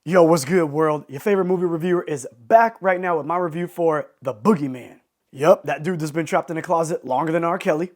Yo, what's good, world? Your favorite movie reviewer is back right now with my review for The Boogeyman. Yup, that dude that's been trapped in a closet longer than R. Kelly.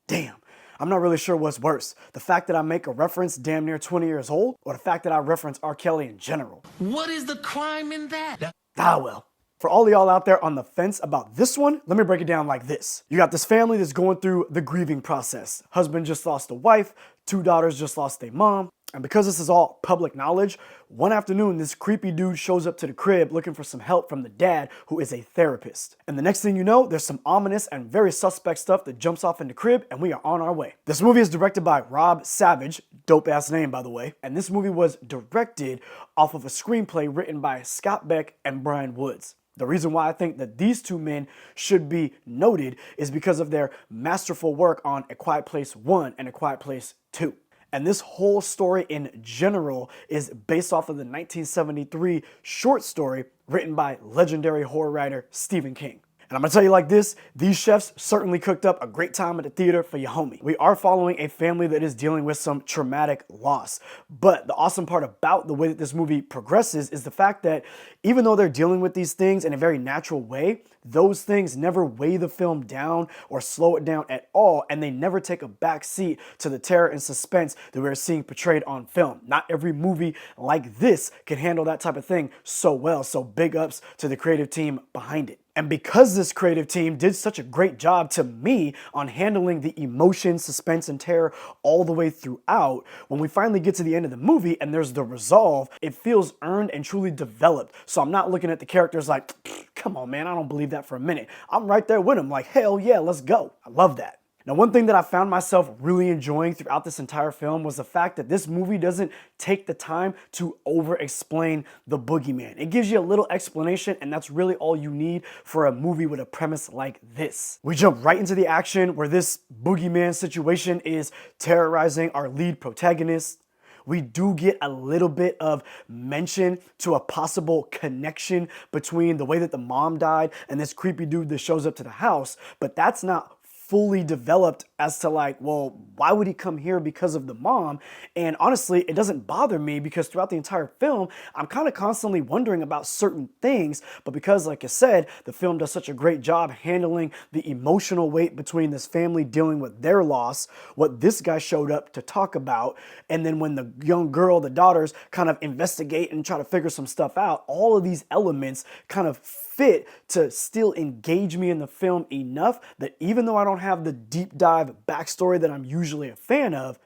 Damn, I'm not really sure what's worse. The fact that I make a reference damn near 20 years old, or the fact that I reference R. Kelly in general. What is the crime in that? Well. For all of y'all out there on the fence about this one, let me break it down like this. You got this family that's going through the grieving process. Husband just lost a wife, two daughters just lost their mom. And because this is all public knowledge, one afternoon this creepy dude shows up to the crib looking for some help from the dad, who is a therapist. And the next thing you know, there's some ominous and very suspect stuff that jumps off in the crib, and we are on our way. This movie is directed by Rob Savage, dope ass name by the way, and this movie was directed off of a screenplay written by Scott Beck and Brian Woods. The reason why I think that these two men should be noted is because of their masterful work on A Quiet Place 1 and A Quiet Place 2. And this whole story in general is based off of the 1973 short story written by legendary horror writer Stephen King. And I'm gonna tell you like this, these chefs certainly cooked up a great time at the theater for your homie. We are following a family that is dealing with some traumatic loss. But the awesome part about the way that this movie progresses is the fact that even though they're dealing with these things in a very natural way, those things never weigh the film down or slow it down at all, and they never take a back seat to the terror and suspense that we're seeing portrayed on film. Not every movie like this can handle that type of thing so well, so big ups to the creative team behind it. And because this creative team did such a great job to me on handling the emotion, suspense, and terror all the way throughout, when we finally get to the end of the movie and there's the resolve, it feels earned and truly developed. So I'm not looking at the characters like, come on man, I don't believe that for a minute. I'm right there with them like, hell yeah, let's go. I love that. Now, one thing that I found myself really enjoying throughout this entire film was the fact that this movie doesn't take the time to over-explain the boogeyman. It gives you a little explanation, and that's really all you need for a movie with a premise like this. We jump right into the action where this boogeyman situation is terrorizing our lead protagonist. We do get a little bit of mention to a possible connection between the way that the mom died and this creepy dude that shows up to the house, but that's not fully developed as to like, well, why would he come here because of the mom? And honestly, it doesn't bother me because throughout the entire film, I'm kind of constantly wondering about certain things, but because, like I said, the film does such a great job handling the emotional weight between this family dealing with their loss, what this guy showed up to talk about, and then when the young girl, the daughters, kind of investigate and try to figure some stuff out, all of these elements kind of fit to still engage me in the film enough that even though I don't have the deep dive backstory that I'm usually a fan of,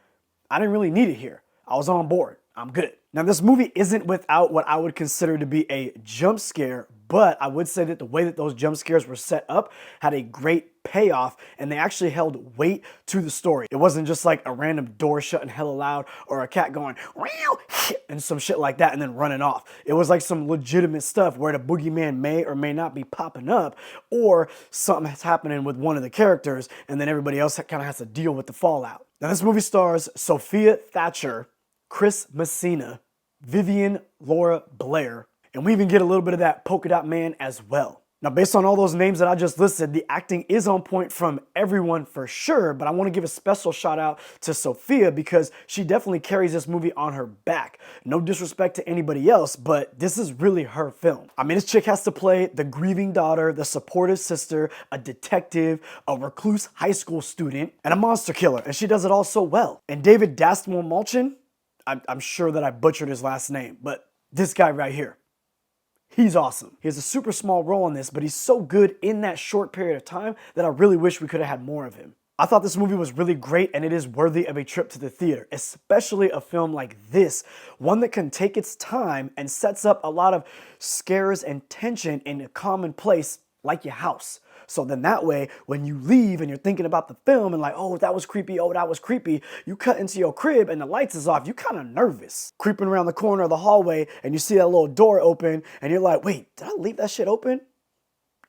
I didn't really need it here. I was on board. I'm good. Now, this movie isn't without what I would consider to be a jump scare, but I would say that the way that those jump scares were set up had a great payoff, and they actually held weight to the story. It wasn't just like a random door shutting hella loud or a cat going meow and some shit like that and then running off. It was like some legitimate stuff where the boogeyman may or may not be popping up, or something that's happening with one of the characters and then everybody else kind of has to deal with the fallout. Now, this movie stars Sophia, Thatcher, Chris Messina, Vivien, Laura, Blair, and we even get a little bit of that polka dot man as well. Now, based on all those names that I just listed, the acting is on point from everyone for sure, but I want to give a special shout out to Sophia because she definitely carries this movie on her back. No disrespect to anybody else, but this is really her film. I mean, this chick has to play the grieving daughter, the supportive sister, a detective, a recluse high school student, and a monster killer, and she does it all so well. And David Dastmalchian, I'm sure that I butchered his last name, but this guy right here, he's awesome. He has a super small role in this, but he's so good in that short period of time that I really wish we could have had more of him. I thought this movie was really great, and it is worthy of a trip to the theater, especially a film like this, one that can take its time and sets up a lot of scares and tension in a common place like your house. So then that way, when you leave and you're thinking about the film and like, oh, that was creepy, oh, that was creepy, you cut into your crib and the lights is off, you kind of nervous. Creeping around the corner of the hallway and you see that little door open and you're like, wait, did I leave that shit open?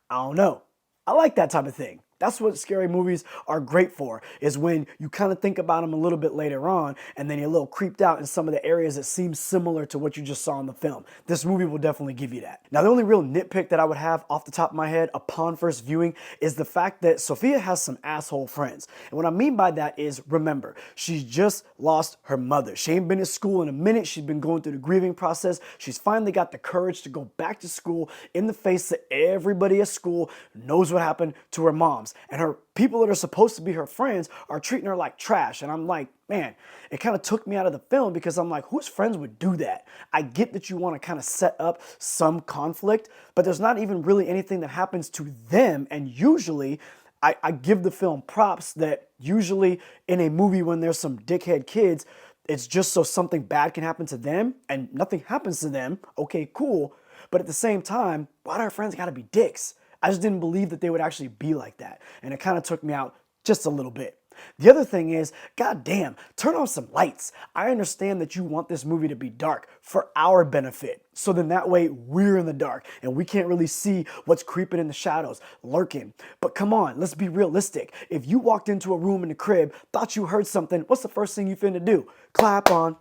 I don't know. I like that type of thing. That's what scary movies are great for, is when you kind of think about them a little bit later on, and then you're a little creeped out in some of the areas that seem similar to what you just saw in the film. This movie will definitely give you that. Now, the only real nitpick that I would have off the top of my head upon first viewing is the fact that Sophia has some asshole friends. And what I mean by that is, remember, she's just lost her mother. She ain't been to school in a minute. She's been going through the grieving process. She's finally got the courage to go back to school in the face that everybody at school knows what happened to her moms. And her people that are supposed to be her friends are treating her like trash. And I'm like, man, it kind of took me out of the film, because I'm like, whose friends would do that? I get that you want to kind of set up some conflict, but there's not even really anything that happens to them. And usually, I give the film props that usually in a movie when there's some dickhead kids, it's just so something bad can happen to them and nothing happens to them. Okay, cool. But at the same time, why do our friends gotta be dicks? I just didn't believe that they would actually be like that. And it kind of took me out just a little bit. The other thing is, goddamn, turn on some lights. I understand that you want this movie to be dark for our benefit. So then that way we're in the dark and we can't really see what's creeping in the shadows, lurking. But come on, let's be realistic. If you walked into a room in the crib, thought you heard something, what's the first thing you finna do? Clap on.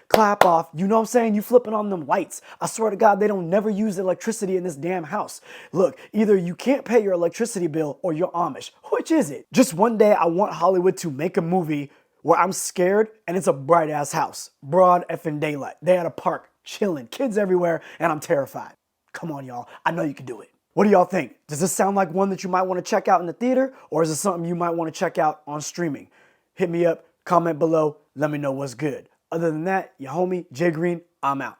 Clap off. You know what I'm saying? You flipping on them lights. I swear to God, they don't never use electricity in this damn house. Look, either you can't pay your electricity bill or you're Amish. Which is it? Just one day I want Hollywood to make a movie where I'm scared and it's a bright ass house. Broad effing daylight. They at a park, chilling, kids everywhere, and I'm terrified. Come on, y'all. I know you can do it. What do y'all think? Does this sound like one that you might want to check out in the theater, or is it something you might want to check out on streaming? Hit me up, comment below, let me know what's good. Other than that, your homie, Jay Greene, I'm out.